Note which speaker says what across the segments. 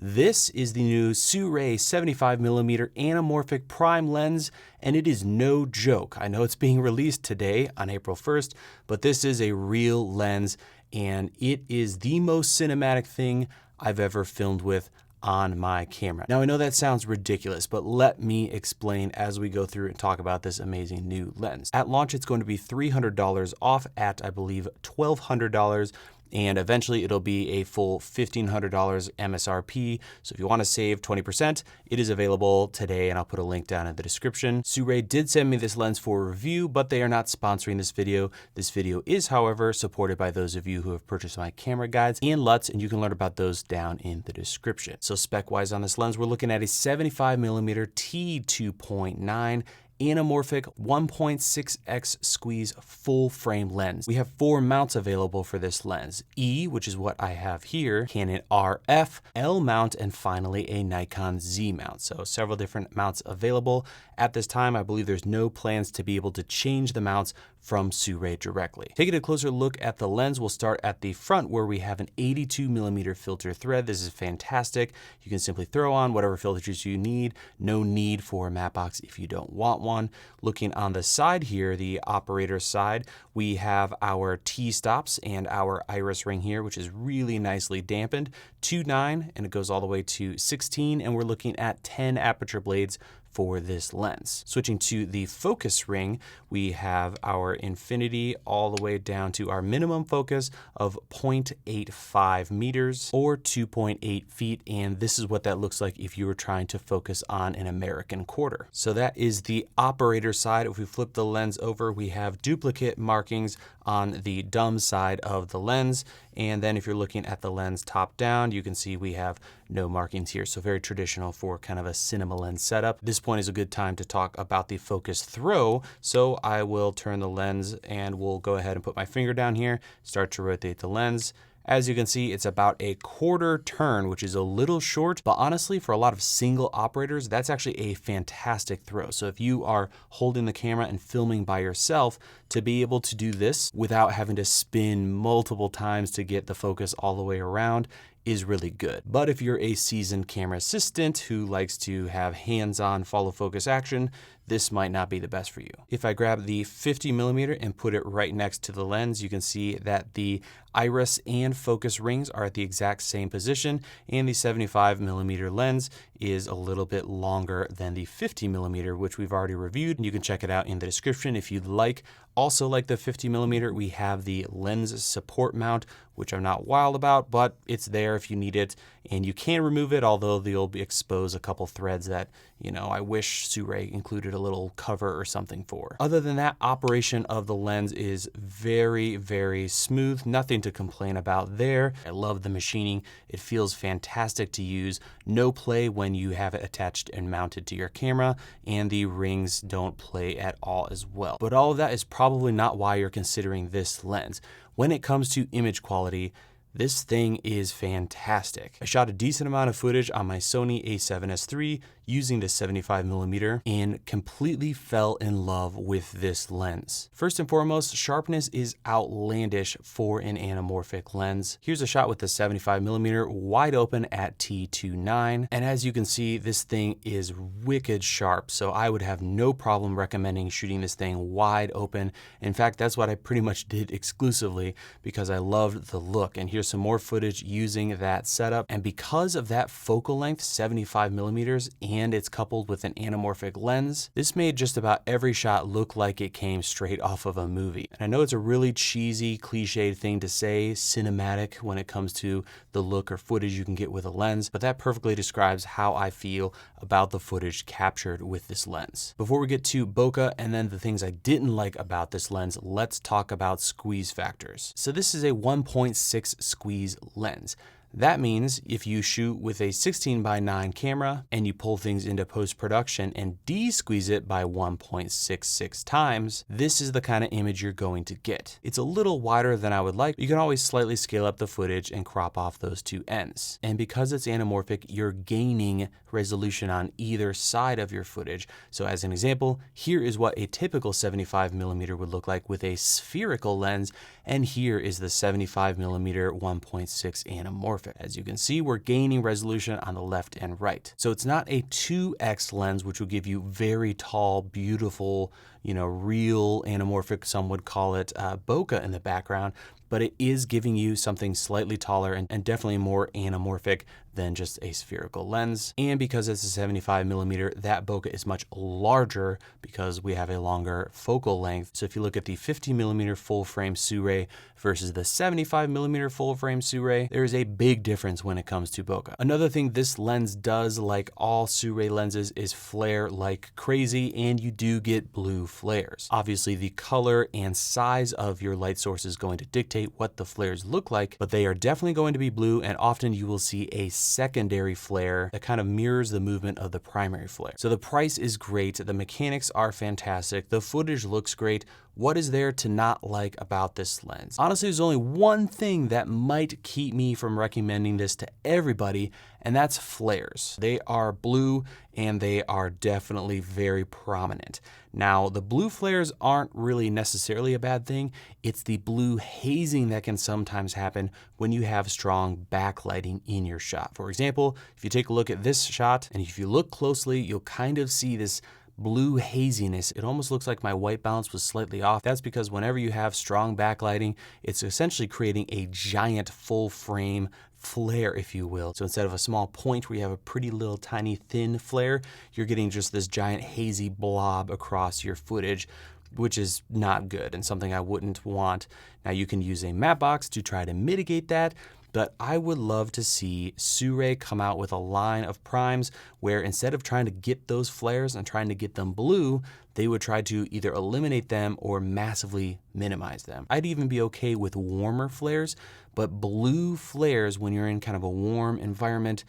Speaker 1: This is the new Sirui 75mm anamorphic prime lens, and it is no joke. I know it's being released today on April 1st, but this is a real lens, and it is the most cinematic thing I've ever filmed with on my camera. Now I know that sounds ridiculous, but let me explain as we go through and talk about this amazing new lens. At launch, it's going to be $300 off at, I believe, $1,200. And eventually it'll be a full $1,500 MSRP. So if you want to save 20%, it is available today, and I'll put a link down in the description. Sirui did send me this lens for review, but they are not sponsoring this video. This video is, however, supported by those of you who have purchased my camera guides and LUTs, and you can learn about those down in the description. So spec-wise on this lens, we're looking at a 75mm T2.9 anamorphic 1.6x squeeze full frame lens. We have 4 mounts available for this lens: E, which is what I have here, Canon RF, L mount, and finally a Nikon Z mount. So several different mounts available. At this time, I believe there's no plans to be able to change the mounts from Sirui directly. Taking a closer look at the lens, we'll start at the front where we have an 82mm filter thread. This is fantastic. You can simply throw on whatever filters you need. No need for a matte box if you don't want one. Looking on the side here, the operator side, we have our T-stops and our iris ring here, which is really nicely dampened. 2.9, and it goes all the way to 16, and we're looking at 10 aperture blades for this lens. Switching to the focus ring, we have our infinity all the way down to our minimum focus of 0.85 meters or 2.8 feet. And this is what that looks like if you were trying to focus on an American quarter. So that is the operator side. If we flip the lens over, we have duplicate markings on the dumb side of the lens. And then if you're looking at the lens top down, you can see we have no markings here. So very traditional for kind of a cinema lens setup. This point is a good time to talk about the focus throw. So I will turn the lens and we'll go ahead and put my finger down here, start to rotate the lens. As you can see, it's about a quarter turn, which is a little short, but honestly, for a lot of single operators, that's actually a fantastic throw. So if you are holding the camera and filming by yourself, to be able to do this without having to spin multiple times to get the focus all the way around is really good. But if you're a seasoned camera assistant who likes to have hands-on follow focus action, this might not be the best for you. If I grab the 50mm and put it right next to the lens, you can see that the iris and focus rings are at the exact same position, and the 75mm lens is a little bit longer than the 50mm, which we've already reviewed. You can check it out in the description if you'd like. Also, like the 50mm, we have the lens support mount, which I'm not wild about, but it's there if you need it, and you can remove it, although they'll expose a couple threads that, you know, I wish Sirui included a little cover or something for. Other than that, operation of the lens is very, very smooth. Nothing to complain about there. I love the machining. It feels fantastic to use. No play when you have it attached and mounted to your camera, and the rings don't play at all as well. But all of that is probably not why you're considering this lens. When it comes to image quality, this thing is fantastic. I shot a decent amount of footage on my Sony a7S III using the 75mm and completely fell in love with this lens. First and foremost, sharpness is outlandish for an anamorphic lens. Here's a shot with the 75mm wide open at T2.9, and as you can see, this thing is wicked sharp, so I would have no problem recommending shooting this thing wide open. In fact, that's what I pretty much did exclusively because I loved the look. And here's some more footage using that setup, and because of that focal length, 75mm, and it's coupled with an anamorphic lens, this made just about every shot look like it came straight off of a movie. And I know it's a really cheesy, cliched thing to say, cinematic, when it comes to the look or footage you can get with a lens, but that perfectly describes how I feel about the footage captured with this lens. Before we get to bokeh and then the things I didn't like about this lens, let's talk about squeeze factors. So this is a 1.6 squeeze lens. That means if you shoot with a 16:9 camera and you pull things into post-production and de-squeeze it by 1.66 times, this is the kind of image you're going to get. It's a little wider than I would like. You can always slightly scale up the footage and crop off those two ends. And because it's anamorphic, you're gaining resolution on either side of your footage. So as an example, here is what a typical 75mm would look like with a spherical lens, and here is the 75mm 1.6 anamorphic. anamorphic. As you can see, we're gaining resolution on the left and right. So it's not a 2x lens, which will give you very tall, beautiful, real anamorphic, some would call it bokeh in the background, but it is giving you something slightly taller and definitely more anamorphic than just a spherical lens. And because it's a 75mm, that bokeh is much larger because we have a longer focal length. So if you look at the 50mm full frame Sirui versus the 75mm full frame Sirui, there is a big difference when it comes to bokeh. Another thing this lens does, like all Sirui lenses, is flare like crazy, and you do get blue flares. Obviously, the color and size of your light source is going to dictate what the flares look like, but they are definitely going to be blue, and often you will see a secondary flare that kind of mirrors the movement of the primary flare. So the price is great, the mechanics are fantastic, the footage looks great. What is there to not like about this lens? Honestly, there's only one thing that might keep me from recommending this to everybody, and that's flares. They are blue and they are definitely very prominent. Now, the blue flares aren't really necessarily a bad thing. It's the blue hazing that can sometimes happen when you have strong backlighting in your shot. For example, if you take a look at this shot, and if you look closely, you'll kind of see this blue haziness. It almost looks like my white balance was slightly off. That's because whenever you have strong backlighting, it's essentially creating a giant full frame flare, if you will. So instead of a small point where you have a pretty little tiny thin flare, you're getting just this giant hazy blob across your footage, which is not good and something I wouldn't want. Now you can use a matte box to try to mitigate that, but I would love to see Sirui come out with a line of primes where instead of trying to get those flares and trying to get them blue, they would try to either eliminate them or massively minimize them. I'd even be okay with warmer flares, but blue flares when you're in kind of a warm environment,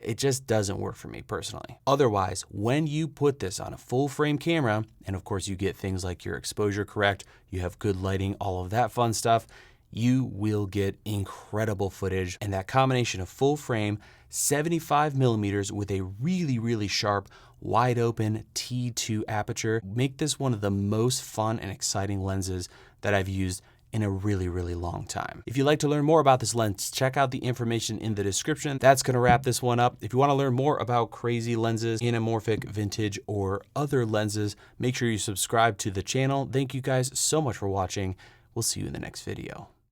Speaker 1: it just doesn't work for me personally. Otherwise, when you put this on a full frame camera, and of course you get things like your exposure correct, you have good lighting, all of that fun stuff, you will get incredible footage. And that combination of full frame, 75mm with a really, really sharp, wide open T2 aperture make this one of the most fun and exciting lenses that I've used in a really, really long time. If you'd like to learn more about this lens, check out the information in the description. That's gonna wrap this one up. If you wanna learn more about crazy lenses, anamorphic, vintage, or other lenses, make sure you subscribe to the channel. Thank you guys so much for watching. We'll see you in the next video.